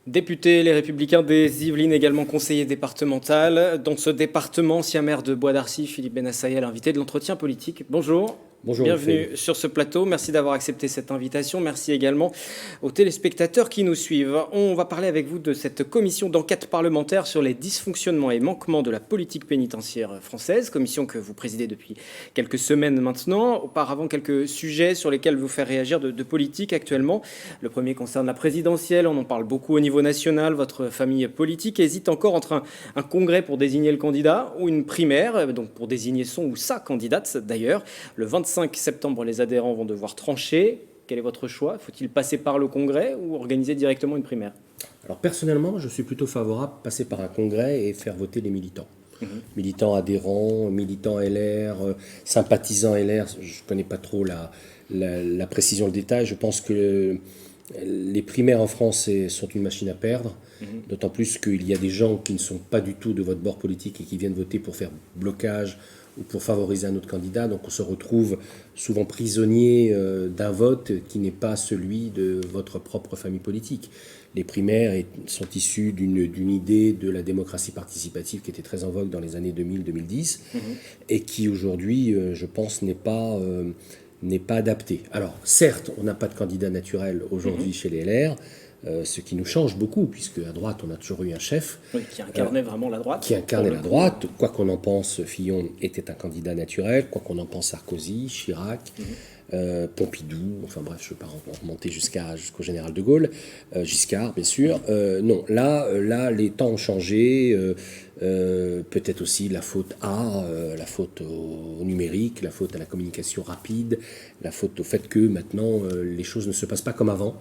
Député Les Républicains des Yvelines, également conseiller départemental. Dans ce département, ancien maire de Bois d'Arcy, Philippe Benassaïa, l'invité de l'entretien politique. Bonjour. Bonjour. Bienvenue sur ce plateau. Merci d'avoir accepté cette invitation. Merci également aux téléspectateurs qui nous suivent. On va parler avec vous de cette commission d'enquête parlementaire sur les dysfonctionnements et manquements de la politique pénitentiaire française, commission que vous présidez depuis quelques semaines maintenant. Auparavant, quelques sujets sur lesquels vous faire réagir de politique actuellement. Le premier concerne la présidentielle. On en parle beaucoup au niveau national. Votre famille politique hésite encore entre un congrès pour désigner le candidat ou une primaire, donc pour désigner son ou sa candidate d'ailleurs. Le 25 septembre, les adhérents vont devoir trancher. Quel est votre choix? Faut-il passer par le congrès ou organiser directement une primaire? Alors personnellement, je suis plutôt favorable à passer par un congrès et faire voter les militants. Militants adhérents, militants LR, sympathisants LR, je ne connais pas trop la précision, le détail. Je pense que les primaires en France sont une machine à perdre, d'autant plus qu'il y a des gens qui ne sont pas du tout de votre bord politique et qui viennent voter pour faire blocage ou pour favoriser un autre candidat. Donc on se retrouve souvent prisonnier d'un vote qui n'est pas celui de votre propre famille politique. Les primaires sont issues d'une idée de la démocratie participative qui était très en vogue dans les années 2000-2010 et qui aujourd'hui, je pense, n'est pas adaptée. Alors certes, on n'a pas de candidat naturel aujourd'hui chez les LR, ce qui nous change beaucoup, puisque à droite, on a toujours eu un chef. Oui, qui incarnait vraiment la droite. Qui incarnait la droite. Quoi qu'on en pense, Fillon était un candidat naturel. Quoi qu'on en pense, Sarkozy, Chirac, Pompidou, enfin bref, je ne vais pas remonter jusqu'au général de Gaulle, Giscard, bien sûr. Non, là, les temps ont changé. Peut-être aussi la faute la faute au numérique, la faute à la communication rapide, la faute au fait que maintenant, les choses ne se passent pas comme avant.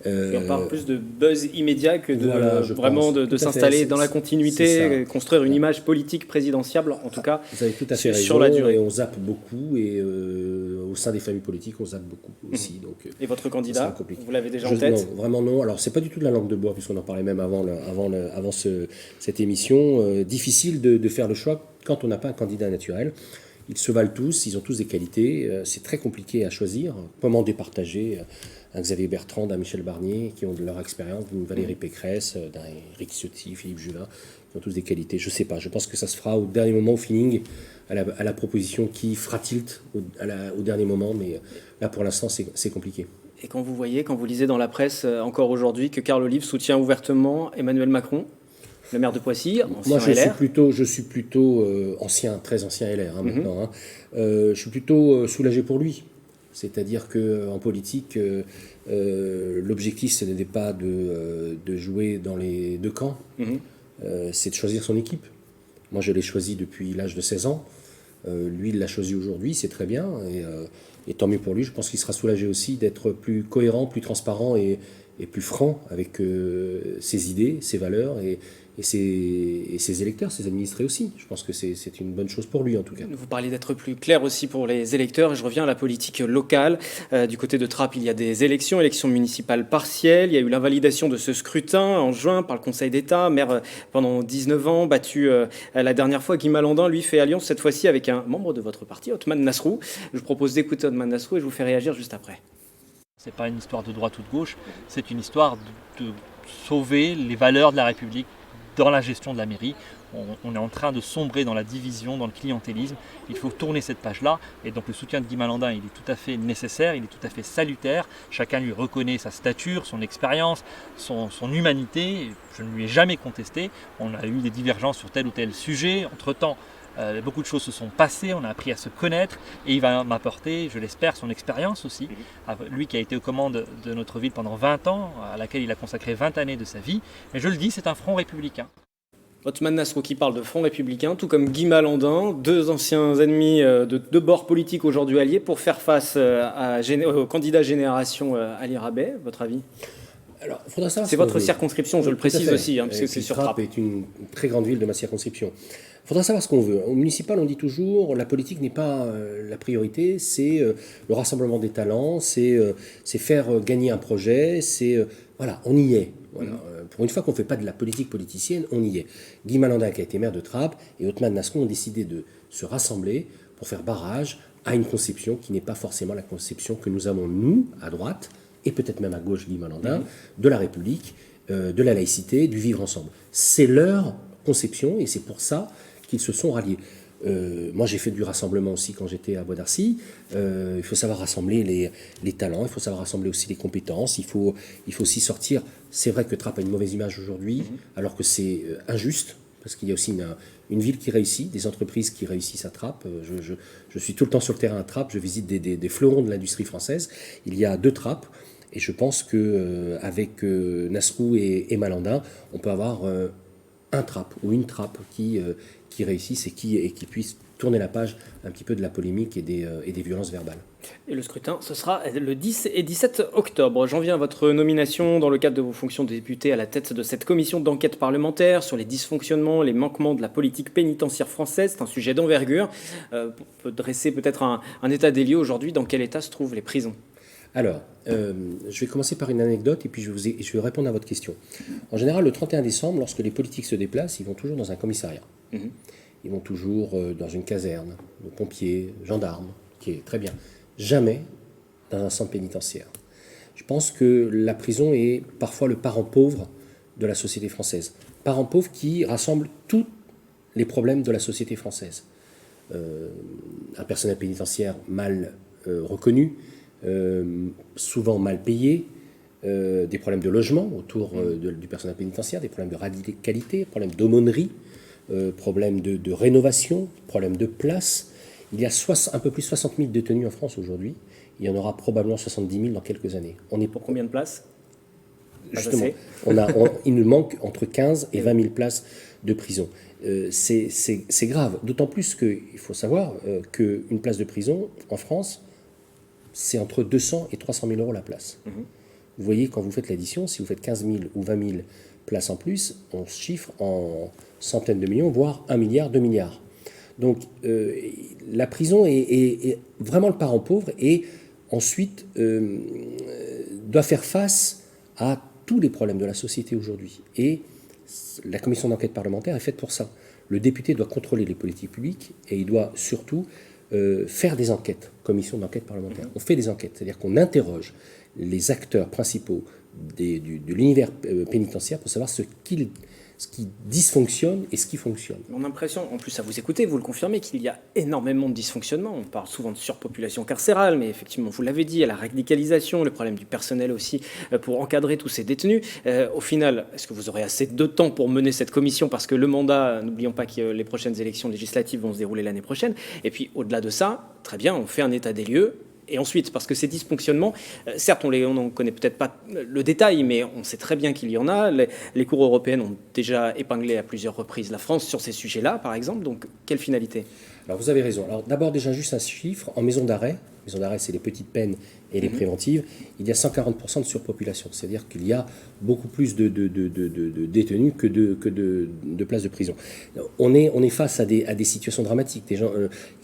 On parle plus de buzz immédiat que de s'installer dans la continuité, construire une image politique présidentiable, en tout cas, vous avez tout à fait raison, sur la durée. Et on zappe beaucoup, et au sein des familles politiques, on zappe beaucoup aussi. Donc, et votre candidat, vous l'avez déjà en tête? Non, vraiment non. Alors, c'est pas du tout de la langue de bois, puisqu'on en parlait même avant cette émission. Difficile de faire le choix quand on n'a pas un candidat naturel. Ils se valent tous, ils ont tous des qualités. C'est très compliqué à choisir. Comment départager un Xavier Bertrand, d'un Michel Barnier, qui ont de leur expérience, d'une Valérie Pécresse, d'un Éric Ciotti, Philippe Juvin, qui ont tous des qualités. Je ne sais pas, je pense que ça se fera au dernier moment, au feeling, à la proposition qui fera tilt au dernier moment, mais là pour l'instant c'est compliqué. Et quand vous lisez dans la presse encore aujourd'hui que Carl Olive soutient ouvertement Emmanuel Macron, le maire de Poissy, ancien Moi, LR. je suis plutôt très ancien LR maintenant. Je suis plutôt soulagé pour lui. C'est-à-dire qu'en politique, l'objectif, ce n'était pas de jouer dans les deux camps, c'est de choisir son équipe. Moi, je l'ai choisi depuis l'âge de 16 ans. Lui, il l'a choisi aujourd'hui, c'est très bien. Et tant mieux pour lui. Je pense qu'il sera soulagé aussi d'être plus cohérent, plus transparent et plus franc avec ses idées, ses valeurs et ses électeurs, ses administrés aussi. Je pense que c'est une bonne chose pour lui en tout cas. Vous parlez d'être plus clair aussi pour les électeurs. Et je reviens à la politique locale. Du côté de Trappes, il y a des élections municipales partielles. Il y a eu l'invalidation de ce scrutin en juin par le Conseil d'État. Maire pendant 19 ans, battu la dernière fois. Guy Malandin, lui, fait alliance cette fois-ci avec un membre de votre parti, Othman Nasrou. Je vous propose d'écouter Othman Nasrou et je vous fais réagir juste après. Ce n'est pas une histoire de droite ou de gauche, c'est une histoire de sauver les valeurs de la République dans la gestion de la mairie. On est en train de sombrer dans la division, dans le clientélisme. Il faut tourner cette page-là. Et donc le soutien de Guy Malandin, il est tout à fait nécessaire, il est tout à fait salutaire. Chacun lui reconnaît sa stature, son expérience, son humanité. Je ne lui ai jamais contesté. On a eu des divergences sur tel ou tel sujet. Entre-temps, beaucoup de choses se sont passées, on a appris à se connaître et il va m'apporter, je l'espère, son expérience aussi. Lui qui a été aux commandes de notre ville pendant 20 ans, à laquelle il a consacré 20 années de sa vie. Et je le dis, c'est un front républicain. Othman Nasrou qui parle de front républicain, tout comme Guy Malandin, deux anciens ennemis de deux bords politiques aujourd'hui alliés pour faire face au candidat Génération Ali Rabet. Votre avis? Alors, faudra savoir c'est votre circonscription, je le précise aussi, parce que c'est sur Trappes. Trappes est une très grande ville de ma circonscription. Il faudra savoir ce qu'on veut. Au municipal, on dit toujours la politique n'est pas la priorité, c'est le rassemblement des talents, c'est faire gagner un projet, voilà, on y est. Voilà. Pour une fois qu'on ne fait pas de la politique politicienne, on y est. Guy Malandin, qui a été maire de Trappes, et Othman Nasrou ont décidé de se rassembler pour faire barrage à une conception qui n'est pas forcément la conception que nous avons, nous, à droite, et peut-être même à gauche, Guy Malandin, de la République, de la laïcité, du vivre ensemble. C'est leur conception et c'est pour ça qu'ils se sont ralliés. Moi, j'ai fait du rassemblement aussi quand j'étais à Bois d'Arcy. Il faut savoir rassembler les talents, il faut savoir rassembler aussi les compétences, il faut aussi sortir. C'est vrai que Trappes a une mauvaise image aujourd'hui, alors que c'est injuste, parce qu'il y a aussi une ville qui réussit, des entreprises qui réussissent à Trappes. Je suis tout le temps sur le terrain à Trappes, je visite des fleurons de l'industrie française. Il y a 2 Trappes, et je pense qu'avec Nasrou et Malandin, on peut avoir un Trappes ou une Trappes qui réussissent et qui puissent tourner la page un petit peu de la polémique et des violences verbales. Et le scrutin, ce sera le 10 et 17 octobre. J'en viens à votre nomination dans le cadre de vos fonctions de député à la tête de cette commission d'enquête parlementaire sur les dysfonctionnements, les manquements de la politique pénitentiaire française. C'est un sujet d'envergure. On peut dresser peut-être un état des lieux aujourd'hui. Dans quel état se trouvent les prisons ? Alors, je vais commencer par une anecdote et puis je vais répondre à votre question. En général, le 31 décembre, lorsque les politiques se déplacent, ils vont toujours dans un commissariat. Ils vont toujours dans une caserne, de pompiers, gendarmes, qui est très bien. Jamais dans un centre pénitentiaire. Je pense que la prison est parfois le parent pauvre de la société française. Parent pauvre qui rassemble tous les problèmes de la société française. Un personnel pénitentiaire mal reconnu, souvent mal payé, des problèmes de logement autour du personnel pénitentiaire, des problèmes de radicalité, problèmes d'aumônerie, problèmes de rénovation, problèmes de place. Il y a un peu plus de 60 000 détenus en France aujourd'hui. Il y en aura probablement 70 000 dans quelques années. On est pour combien de places ? Justement, il nous manque entre 15 et 20 000 places de prison. C'est grave, d'autant plus qu'il faut savoir qu'une place de prison en France, c'est entre 200 et 300 000 euros la place. Vous voyez, quand vous faites l'addition, si vous faites 15 000 ou 20 000 places en plus, on se chiffre en centaines de millions, voire 1 milliard, 2 milliards. Donc la prison est vraiment le parent pauvre et ensuite doit faire face à tous les problèmes de la société aujourd'hui. Et la commission d'enquête parlementaire est faite pour ça. Le député doit contrôler les politiques publiques et il doit surtout faire des enquêtes, commission d'enquête parlementaire. On fait des enquêtes, c'est-à-dire qu'on interroge les acteurs principaux de l'univers pénitentiaire pour savoir ce qui dysfonctionne et ce qui fonctionne. On a l'impression, en plus à vous écouter, vous le confirmez, qu'il y a énormément de dysfonctionnements. On parle souvent de surpopulation carcérale, mais effectivement, vous l'avez dit, il y a la radicalisation, le problème du personnel aussi pour encadrer tous ces détenus. Au final, est-ce que vous aurez assez de temps pour mener cette commission ? Parce que le mandat, n'oublions pas que les prochaines élections législatives vont se dérouler l'année prochaine. Et puis, au-delà de ça, très bien, on fait un état des lieux. Et ensuite, parce que ces dysfonctionnements, certes, on n'en connaît peut-être pas le détail, mais on sait très bien qu'il y en a. Les cours européennes ont déjà épinglé à plusieurs reprises la France sur ces sujets-là, par exemple. Donc, quelle finalité ? Alors, vous avez raison. Alors, d'abord, déjà, juste un chiffre. En maison d'arrêt, c'est les petites peines et les préventives, il y a 140% de surpopulation. C'est-à-dire qu'il y a beaucoup plus de détenus que de places de prison. On est face à des situations dramatiques. Il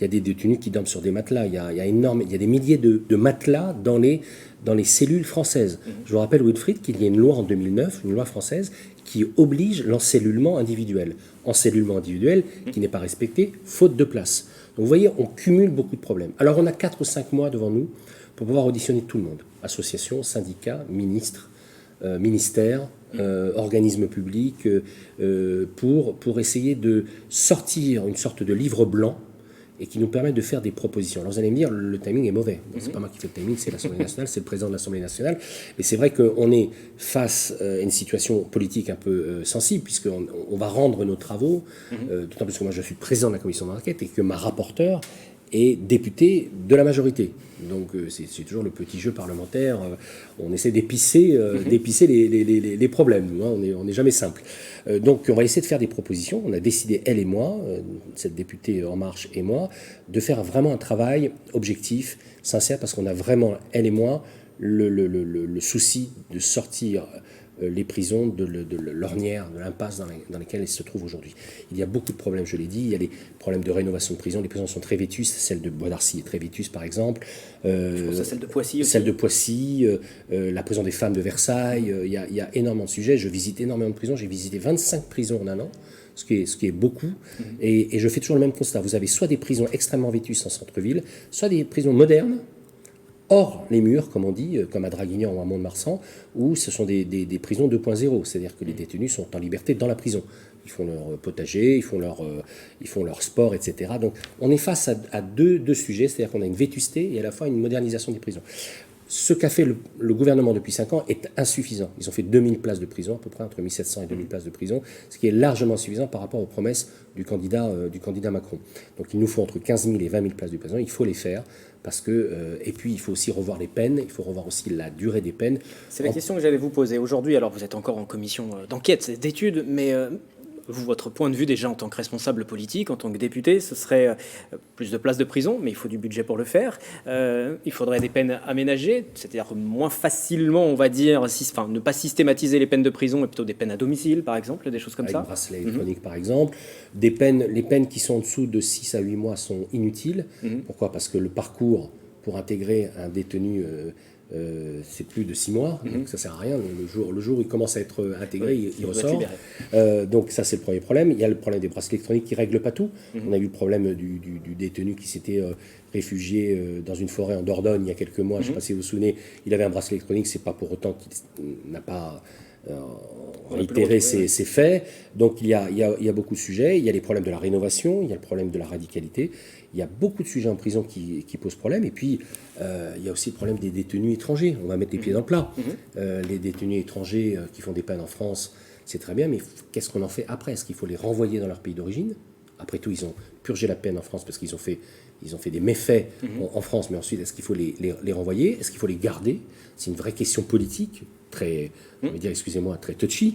y a des détenus qui dorment sur des matelas. Il y a des milliers de matelas dans les cellules françaises. Je vous rappelle, Wilfried, qu'il y a une loi en 2009, une loi française, qui oblige l'encellulement individuel. Encellulement individuel qui n'est pas respecté, faute de place. Donc vous voyez, on cumule beaucoup de problèmes. Alors on a 4 ou 5 mois devant nous pour pouvoir auditionner tout le monde. Associations, syndicats, ministres, ministères, organismes publics, pour essayer de sortir une sorte de livre blanc et qui nous permettent de faire des propositions. Alors vous allez me dire, le timing est mauvais. C'est pas moi qui fais le timing, c'est l'Assemblée nationale, c'est le président de l'Assemblée nationale. Mais c'est vrai qu'on est face à une situation politique un peu sensible, puisqu'on va rendre nos travaux, d'autant plus que moi je suis président de la commission d'enquête et que ma rapporteure est députée de la majorité. Donc c'est toujours le petit jeu parlementaire. On essaie d'épicer les problèmes. Nous, hein, on n'est jamais simple. Donc on va essayer de faire des propositions. On a décidé, elle et moi, cette députée En Marche et moi, de faire vraiment un travail objectif, sincère, parce qu'on a vraiment, elle et moi, le souci de sortir les prisons de l'ornière, de l'impasse dans lesquelles elles se trouvent aujourd'hui. Il y a beaucoup de problèmes, je l'ai dit. Il y a des problèmes de rénovation de prisons. Les prisons sont très vétustes. Celle de Bois d'Arcy est très vétuste, par exemple. Je pense à celle de Poissy aussi. Celle de Poissy, la prison des femmes de Versailles. Il y a énormément de sujets. Je visite énormément de prisons. J'ai visité 25 prisons en un an, ce qui est beaucoup. Et je fais toujours le même constat. Vous avez soit des prisons extrêmement vétustes en centre-ville, soit des prisons modernes, hors les murs, comme on dit, comme à Draguignan ou à Mont-de-Marsan, où ce sont des prisons 2.0, c'est-à-dire que les détenus sont en liberté dans la prison. Ils font leur potager, ils font leur sport, etc. Donc on est face à deux sujets, c'est-à-dire qu'on a une vétusté et à la fois une modernisation des prisons. Ce qu'a fait le gouvernement depuis 5 ans est insuffisant. Ils ont fait 2000 places de prison, à peu près entre 1700 et 2000 places de prison, ce qui est largement insuffisant par rapport aux promesses du candidat Macron. Donc il nous faut entre 15 000 et 20 000 places de prison, il faut les faire. Parce que, et puis il faut aussi revoir les peines, il faut revoir aussi la durée des peines. C'est la question que j'allais vous poser aujourd'hui. Alors vous êtes encore en commission d'enquête, d'études, mais vous, votre point de vue déjà en tant que responsable politique, en tant que député, ce serait plus de places de prison, mais il faut du budget pour le faire. Il faudrait des peines aménagées, c'est-à-dire moins facilement, on va dire, ne pas systématiser les peines de prison, mais plutôt des peines à domicile, par exemple, des choses comme ça. Avec bracelet électronique, par exemple. Les peines qui sont en dessous de 6 à 8 mois sont inutiles. Pourquoi ? Parce que le parcours pour intégrer un détenu... c'est plus de 6 mois, donc ça ne sert à rien. Le jour où il commence à être intégré, il ressort. Donc ça, c'est le premier problème. Il y a le problème des bracelets électroniques qui ne règlent pas tout. On a vu le problème du détenu qui s'était réfugié dans une forêt en Dordogne il y a quelques mois. Je ne sais pas si vous vous souvenez, il avait un bracelet électronique. Ce n'est pas pour autant qu'il n'a pas réitéré ses faits. Donc il y a beaucoup de sujets. Il y a les problèmes de la rénovation, il y a le problème de la radicalité. Il y a beaucoup de sujets en prison qui posent problème. Et puis, il y a aussi le problème des détenus étrangers. On va mettre les pieds dans le plat. Les détenus étrangers qui font des peines en France, c'est très bien, mais qu'est-ce qu'on en fait après ? Est-ce qu'il faut les renvoyer dans leur pays d'origine ? Après tout, ils ont purgé la peine en France parce qu'ils ont fait des méfaits en France, mais ensuite, est-ce qu'il faut les renvoyer ? Est-ce qu'il faut les garder ? C'est une vraie question politique, très, on va dire, excusez-moi, très touchy.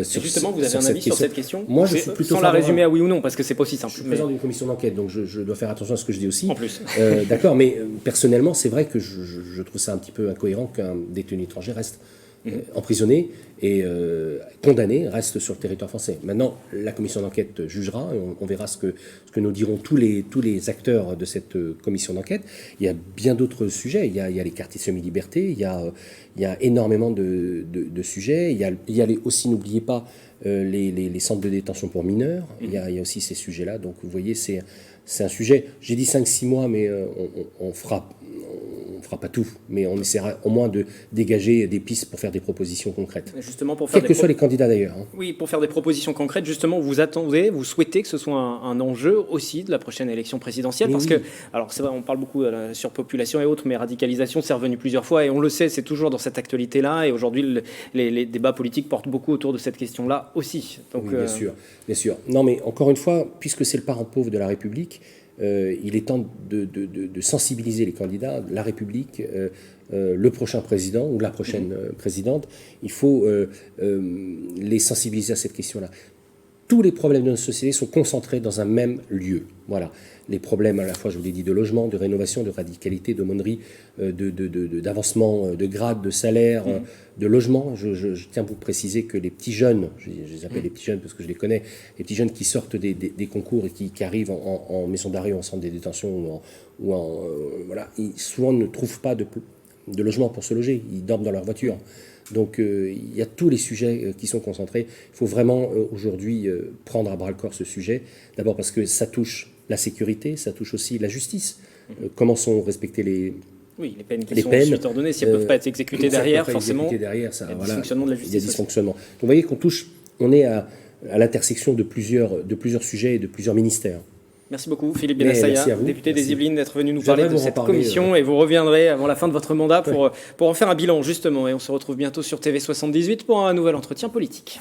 Justement, vous avez un avis sur cette question ? Moi, je suis plutôt sans la résumer à oui ou non, parce que c'est pas aussi simple. Je suis président d'une commission d'enquête, donc je dois faire attention à ce que je dis aussi. En plus. D'accord, mais personnellement, c'est vrai que je trouve ça un petit peu incohérent qu'un détenu étranger reste emprisonné et condamné, reste sur le territoire français. Maintenant, la commission d'enquête jugera, et on verra ce que nous diront tous les acteurs de cette commission d'enquête. Il y a bien d'autres sujets. Il y a les quartiers semi-liberté, il y a énormément de sujets. Il y a aussi, n'oubliez pas, les centres de détention pour mineurs. Il y a aussi ces sujets-là. Donc, vous voyez, c'est un sujet. J'ai dit 5-6 mois, mais on fera pas tout, mais on essaiera au moins de dégager des pistes pour faire des propositions concrètes. Justement, pour faire quels que soient les candidats d'ailleurs. Oui, pour faire des propositions concrètes, justement, vous souhaitez que ce soit un enjeu aussi de la prochaine élection présidentielle, parce que, alors c'est vrai, on parle beaucoup de la surpopulation et autres, mais radicalisation, c'est revenu plusieurs fois, et on le sait, c'est toujours dans cette actualité-là, et aujourd'hui, les débats politiques portent beaucoup autour de cette question-là aussi. Donc, oui, bien sûr. Non, mais encore une fois, puisque c'est le parent pauvre de la République, il est temps de sensibiliser les candidats, la République, le prochain président ou la prochaine présidente. Il faut les sensibiliser à cette question-là. Tous les problèmes de notre société sont concentrés dans un même lieu. Voilà. Les problèmes à la fois, je vous l'ai dit, de logement, de rénovation, de radicalité, d'aumônerie, d'avancement de grade, de salaire, de logement. Je tiens à vous préciser que les petits jeunes, je les appelle les petits jeunes parce que je les connais, les petits jeunes qui sortent des concours et qui arrivent en maison d'arrêt ou en centre de détention voilà, ils souvent ne trouvent pas de logement pour se loger. Ils dorment dans leur voiture. Donc il y a tous les sujets qui sont concentrés. Il faut vraiment aujourd'hui prendre à bras-le-corps ce sujet. D'abord parce que ça touche la sécurité, ça touche aussi la justice. Comment sont respectées les peines qui sont ensuite ordonnées, si elles ne peuvent pas être exécutées derrière, forcément, il y a dysfonctionnement de la justice. Il y a dysfonctionnement. Donc vous voyez on est à l'intersection de plusieurs sujets et de plusieurs ministères. Merci beaucoup Philippe Bennassaya, député des Yvelines, d'être venu nous parler de cette commission, et vous reviendrez avant la fin de votre mandat pour en faire un bilan justement, et on se retrouve bientôt sur TV78 pour un nouvel entretien politique.